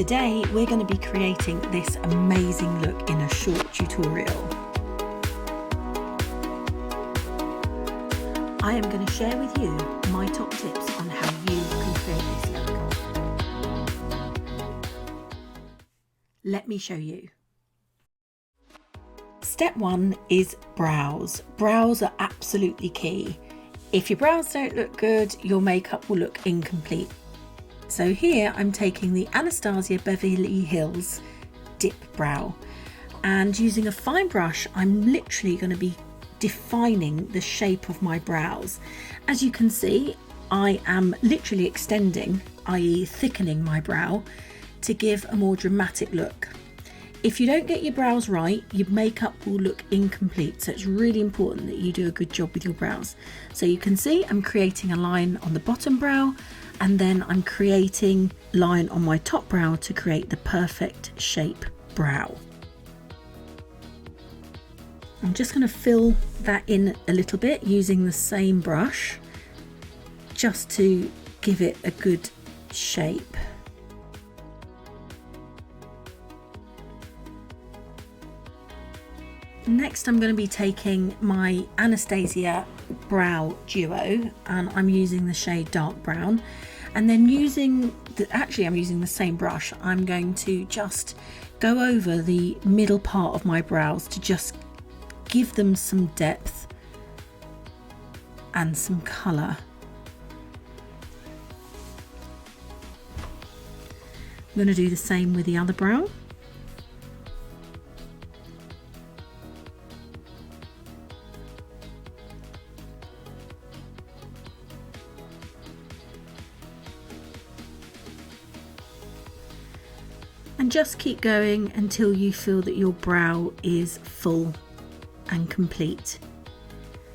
Today we're going to be creating this amazing look in a short tutorial. I am going to share with you my top tips on how you can create this look. Let me show you. Step 1 is brows. Brows are absolutely key. If your brows don't look good, your makeup will look incomplete. So here I'm taking the Anastasia Beverly Hills Dip Brow, and using a fine brush I'm literally going to be defining the shape of my brows. As you can see, I am literally extending, i.e. thickening my brow to give a more dramatic look. If you don't get your brows right, your makeup will look incomplete, so it's really important that you do a good job with your brows. So you can see I'm creating a line on the bottom brow, and then I'm creating a line on my top brow to create the perfect shape brow. I'm just going to fill that in a little bit using the same brush, just to give it a good shape. Next I'm going to be taking my Anastasia Brow Duo, and I'm using the shade Dark Brown, and then I'm using the same brush. I'm going to just go over the middle part of my brows to just give them some depth and some colour. I'm going to do the same with the other brow. And just keep going until you feel that your brow is full and complete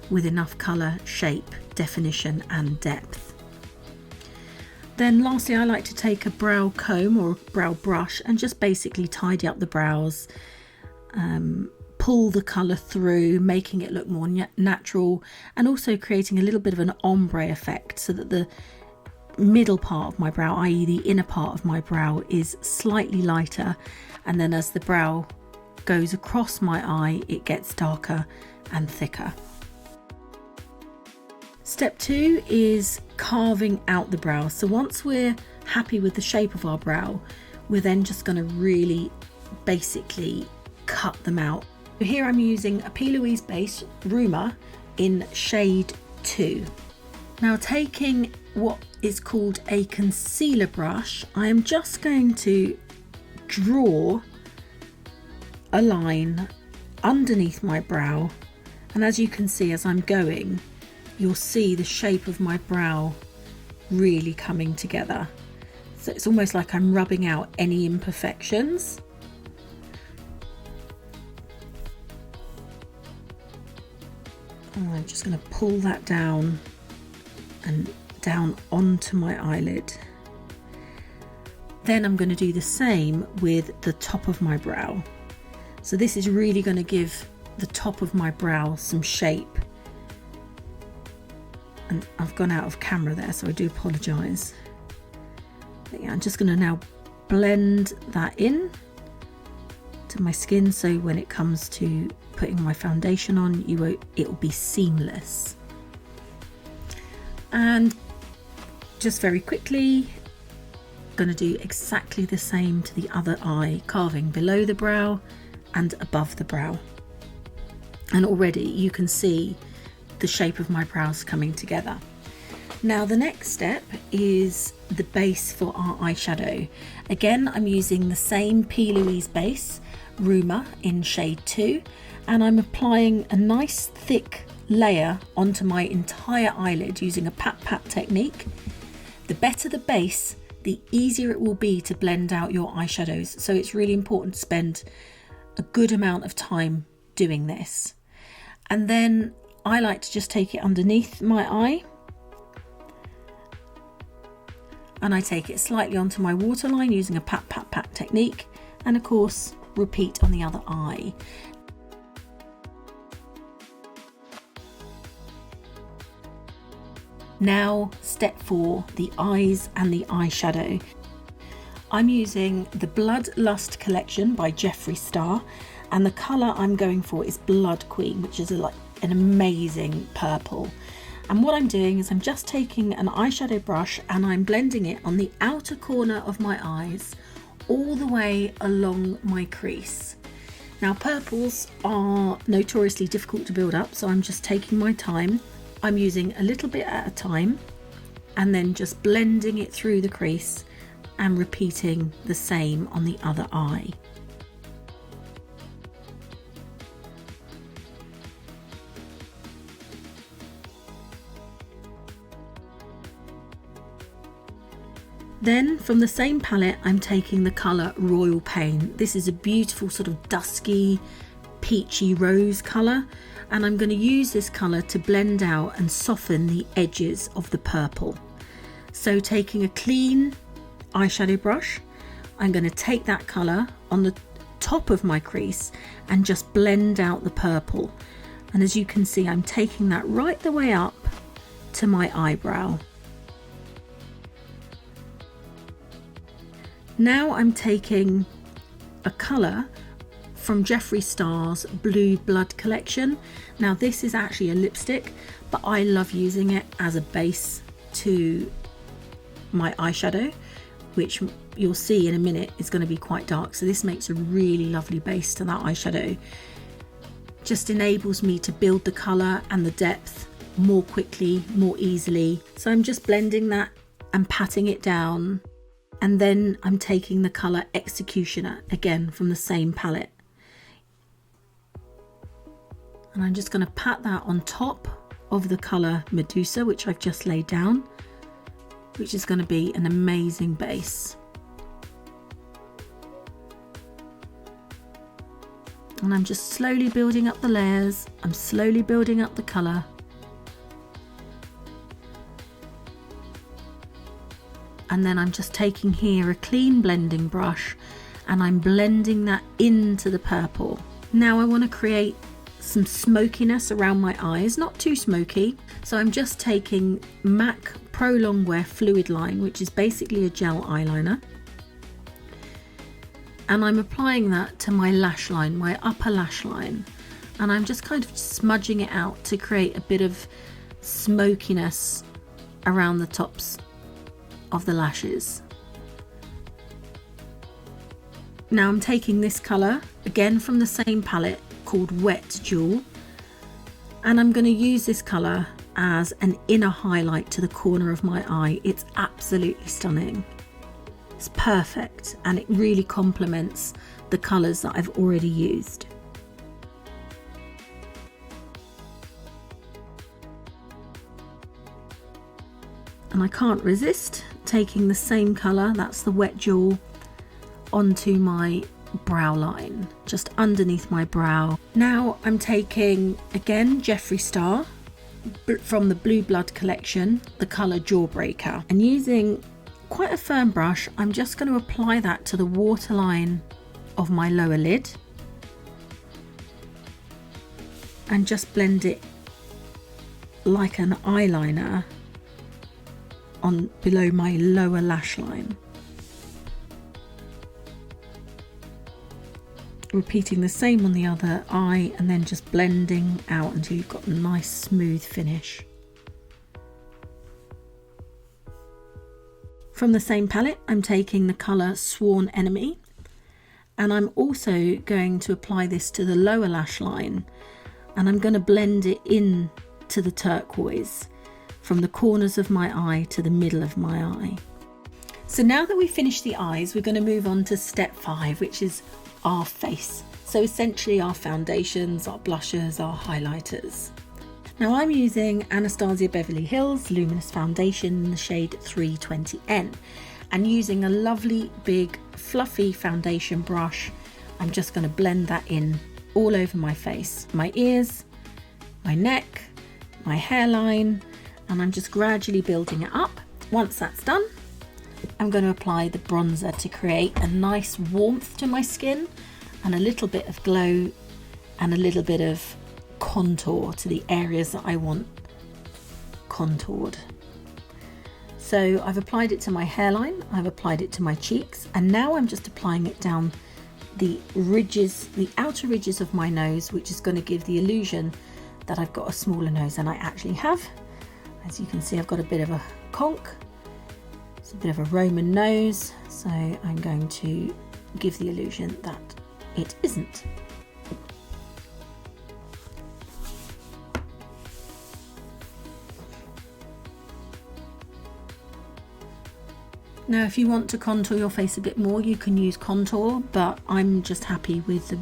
with enough colour, shape, definition and depth. Then lastly, I like to take a brow comb or brow brush and just basically tidy up the brows, pull the colour through, making it look more natural, and also creating a little bit of an ombre effect so that the middle part of my brow, i.e. the inner part of my brow, is slightly lighter, and then as the brow goes across my eye it gets darker and thicker. Step 2 is carving out the brow. So once we're happy with the shape of our brow, we're then just going to really basically cut them out. Here I'm using a P.LOUISE base RUMOUR in shade 2. Now, taking what is called a concealer brush, I am just going to draw a line underneath my brow, and as you can see, as I'm going, you'll see the shape of my brow really coming together. So it's almost like I'm rubbing out any imperfections. And I'm just going to pull that down and down onto my eyelid. Then I'm going to do the same with the top of my brow. So this is really going to give the top of my brow some shape. And I've gone out of camera there, so I do apologise. But yeah, I'm just going to now blend that in to my skin, so when it comes to putting my foundation on, it will be seamless. And just very quickly, going to do exactly the same to the other eye, carving below the brow and above the brow. And already you can see the shape of my brows coming together. Now the next step is the base for our eyeshadow. Again, I'm using the same P.LOUISE base RUMOUR in shade 2, and I'm applying a nice thick layer onto my entire eyelid using a pat pat technique. The better the base, the easier it will be to blend out your eyeshadows, so it's really important to spend a good amount of time doing this. And then I like to just take it underneath my eye, and I take it slightly onto my waterline using a pat pat pat technique, and of course repeat on the other eye. Now step 4, the eyes and the eyeshadow. I'm using the Bloodlust collection by Jeffree Star, and the colour I'm going for is Blood Queen, which is like an amazing purple. And what I'm doing is I'm just taking an eyeshadow brush and I'm blending it on the outer corner of my eyes all the way along my crease. Now purples are notoriously difficult to build up, so I'm just taking my time. I'm using a little bit at a time and then just blending it through the crease and repeating the same on the other eye. Then from the same palette, I'm taking the colour Royal Pain. This is a beautiful sort of dusky, peachy rose colour, and I'm going to use this colour to blend out and soften the edges of the purple. So taking a clean eyeshadow brush, I'm going to take that colour on the top of my crease and just blend out the purple. And as you can see, I'm taking that right the way up to my eyebrow. Now I'm taking a colour from Jeffree Star's Blue Blood collection. Now this is actually a lipstick, but I love using it as a base to my eyeshadow, which you'll see in a minute is going to be quite dark. So this makes a really lovely base to that eyeshadow. Just enables me to build the colour and the depth more quickly, more easily. So I'm just blending that and patting it down. And then I'm taking the colour Executioner, again from the same palette. And I'm just going to pat that on top of the colour Medusa, which I've just laid down, which is going to be an amazing base. And I'm just slowly building up the layers. I'm slowly building up the colour. And then I'm just taking here a clean blending brush and I'm blending that into the purple. Now I want to create some smokiness around my eyes, not too smoky. So I'm just taking MAC Pro Longwear Fluidline, which is basically a gel eyeliner. And I'm applying that to my lash line, my upper lash line. And I'm just kind of smudging it out to create a bit of smokiness around the tops of the lashes. Now I'm taking this colour, again from the same palette, called Wet Jewel, and I'm going to use this colour as an inner highlight to the corner of my eye. It's absolutely stunning. It's perfect and it really complements the colours that I've already used. And I can't resist taking the same colour, that's the Wet Jewel, onto my brow line, just underneath my brow. Now I'm taking, again, Jeffree Star from the Blue Blood collection, the colour Jawbreaker, and using quite a firm brush, I'm just going to apply that to the waterline of my lower lid and just blend it like an eyeliner on below my lower lash line. Repeating the same on the other eye and then just blending out until you've got a nice smooth finish. From the same palette, I'm taking the colour Sworn Enemy, and I'm also going to apply this to the lower lash line, and I'm going to blend it in to the turquoise from the corners of my eye to the middle of my eye. So now that we've finished the eyes, we're going to move on to step 5, which is our face. So essentially our foundations, our blushes, our highlighters. Now I'm using Anastasia Beverly Hills Luminous Foundation in the shade 320N, and using a lovely big fluffy foundation brush, I'm just going to blend that in all over my face, my ears, my neck, my hairline, and I'm just gradually building it up. Once that's done, I'm going to apply the bronzer to create a nice warmth to my skin and a little bit of glow and a little bit of contour to the areas that I want contoured. So I've applied it to my hairline, I've applied it to my cheeks, and now I'm just applying it down the ridges, the outer ridges of my nose, which is going to give the illusion that I've got a smaller nose than I actually have. As you can see, I've got a bit of a conch. It's a bit of a Roman nose, so I'm going to give the illusion that it isn't. Now, if you want to contour your face a bit more, you can use contour, but I'm just happy with the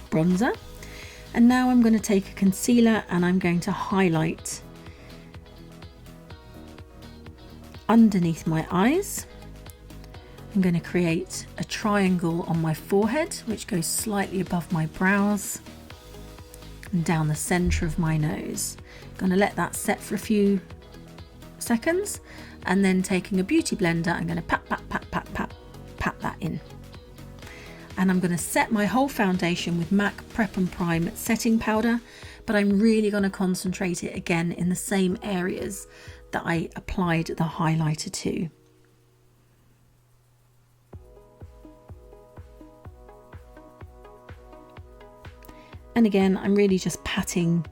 bronzer. And now I'm going to take a concealer and I'm going to highlight underneath my eyes. I'm going to create a triangle on my forehead, which goes slightly above my brows and down the center of my nose. I'm going to let that set for a few seconds, and then taking a beauty blender, I'm going to pat that in. And I'm going to set my whole foundation with MAC Prep and Prime setting powder, but I'm really going to concentrate it again in the same areas that I applied the highlighter to. And again, I'm really just patting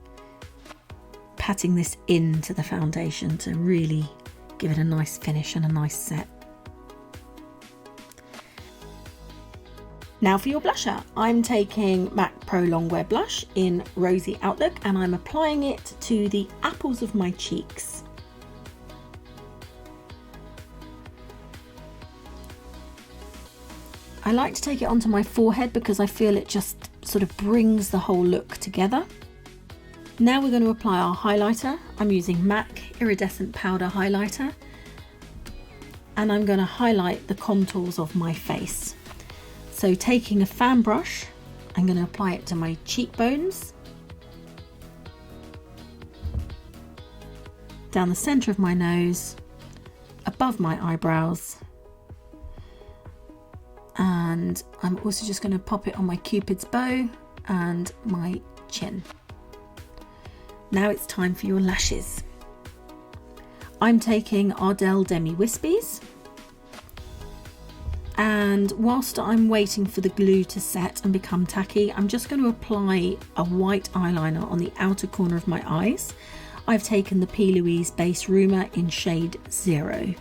this into the foundation to really give it a nice finish and a nice set. Now for your blusher, I'm taking MAC Pro Longwear Blush in Rosy Outlook and I'm applying it to the apples of my cheeks. I like to take it onto my forehead because I feel it just sort of brings the whole look together. Now we're going to apply our highlighter. I'm using MAC Iridescent Powder Highlighter and I'm going to highlight the contours of my face. So taking a fan brush, I'm going to apply it to my cheekbones, down the center of my nose, above my eyebrows, and I'm also just going to pop it on my Cupid's bow and my chin. Now it's time for your lashes. I'm taking Ardell Demi Wispies, and whilst I'm waiting for the glue to set and become tacky, I'm just going to apply a white eyeliner on the outer corner of my eyes. I've taken the P.LOUISE base RUMOUR in shade 0.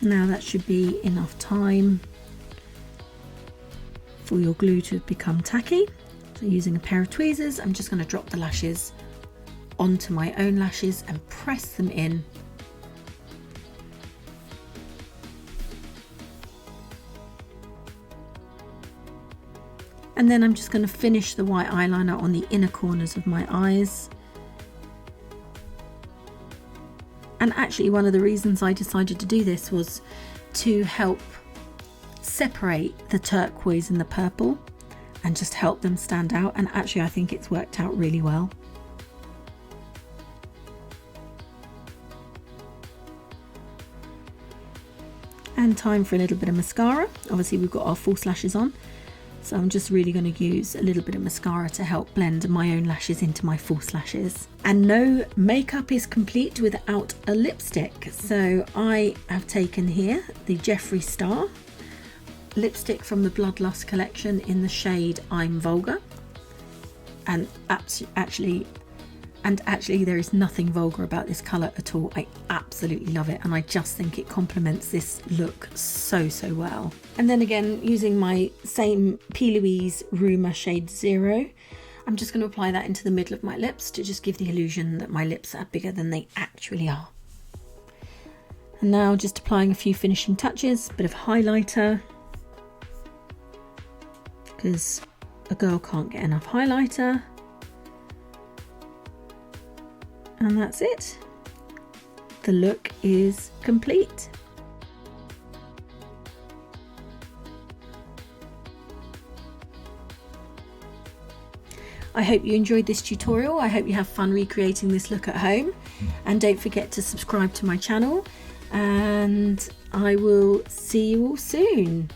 Now that should be enough time for your glue to become tacky. So using a pair of tweezers, I'm just going to drop the lashes onto my own lashes and press them in. And then I'm just going to finish the white eyeliner on the inner corners of my eyes. And actually one of the reasons I decided to do this was to help separate the turquoise and the purple and just help them stand out, and actually I think it's worked out really well. And time for a little bit of mascara. Obviously we've got our false lashes on, so I'm just really going to use a little bit of mascara to help blend my own lashes into my false lashes. And no makeup is complete without a lipstick. So I have taken here the Jeffree Star lipstick from the Bloodlust collection in the shade I'm Vulgar. And actually there is nothing vulgar about this colour at all. I absolutely love it, and I just think it complements this look so well. And then again, using my same P.LOUISE RUMOUR shade 0, I'm just going to apply that into the middle of my lips to just give the illusion that my lips are bigger than they actually are. And now just applying a few finishing touches, a bit of highlighter, because a girl can't get enough highlighter. And that's it. The look is complete. I hope you enjoyed this tutorial. I hope you have fun recreating this look at home. and don't forget to subscribe to my channel, and I will see you all soon.